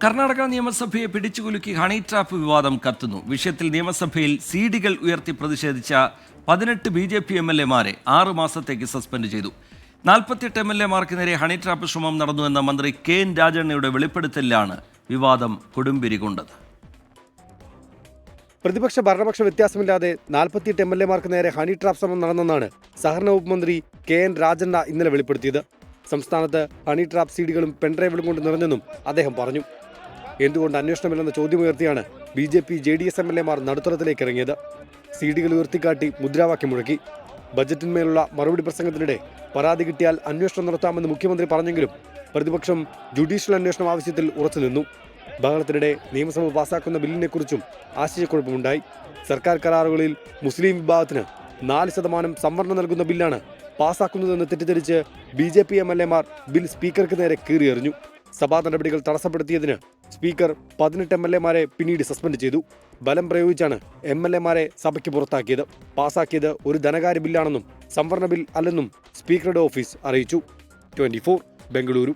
കർണാടക നിയമസഭയെ പിടിച്ചുകുലുക്കി honey trap വിവാദം കത്തുന്നു. വിഷയത്തിൽ നിയമസഭയിൽ സീഡികൾ ഉയർത്തി പ്രതിഷേധിച്ച 18 BJP MLA-മാരെ 6 മാസത്തേക്ക് സസ്പെൻഡ് ചെയ്തു. 48 MLA-മാർക്ക് നേരെ ഹണി ട്രാപ്പ് ശ്രമം നടന്നുവെന്ന മന്ത്രി KN രാജണ്ണയുടെ വെളിപ്പെടുത്തലിലാണ് വിവാദം കൊടുമ്പിരി കൊണ്ടത്. പ്രതിപക്ഷ ഭരണപക്ഷ വ്യത്യാസമില്ലാതെ 48 MLA-മാർക്ക് നേരെ ഹണി ട്രാപ്പ് ശ്രമം നടന്നെന്നാണ് സഹകരണ വകുപ്പ് മന്ത്രി KN രാജണ്ണ ഇന്നലെ വെളിപ്പെടുത്തിയത്. സംസ്ഥാനത്ത് ഹണി ട്രാപ്പ് സീഡികളും പെൻഡ്രൈവുകളും കൊണ്ട് നിറഞ്ഞെന്നും അദ്ദേഹം പറഞ്ഞു. എന്തുകൊണ്ട് അന്വേഷണമില്ലെന്ന ചോദ്യമുയർത്തിയാണ് BJP JDS MLA-മാർ നടുത്തളത്തിലേക്ക് ഇറങ്ങിയത്. സീഡികൾ ഉയർത്തിക്കാട്ടി മുദ്രാവാക്യം മുഴക്കി. ബജറ്റിന്മേലുള്ള മറുപടി പ്രസംഗത്തിനിടെ പരാതി കിട്ടിയാൽ അന്വേഷണം നടത്താമെന്ന് മുഖ്യമന്ത്രി പറഞ്ഞെങ്കിലും പ്രതിപക്ഷം ജുഡീഷ്യൽ അന്വേഷണം ആവശ്യത്തിൽ ഉറച്ചുനിന്നു. ബഹളത്തിനിടെ നിയമസഭ പാസാക്കുന്ന ബില്ലിനെക്കുറിച്ചും ആശയക്കുഴപ്പമുണ്ടായി. സർക്കാർ കരാറുകളിൽ മുസ്ലിം വിഭാഗത്തിന് 4% സംവരണം നൽകുന്ന ബില്ലാണ് പാസാക്കുന്നതെന്ന് തെറ്റിദ്ധരിച്ച് BJP MLA-മാർ ബിൽ സ്പീക്കർക്ക് നേരെ കീറിയെറിഞ്ഞു. സഭാ നടപടികൾ തടസ്സപ്പെടുത്തിയതിന് സ്പീക്കർ 18 MLA-മാരെ പിന്നീട് സസ്പെൻഡ് ചെയ്തു. ബലം പ്രയോഗിച്ചാണ് MLA-മാരെ സഭയ്ക്ക് പുറത്താക്കിയത്. പാസാക്കിയത് ഒരു ധനകാര്യ ബില്ലാണെന്നും സംവരണ ബിൽ അല്ലെന്നും സ്പീക്കറുടെ ഓഫീസ് അറിയിച്ചു. 24 ബംഗളൂരു.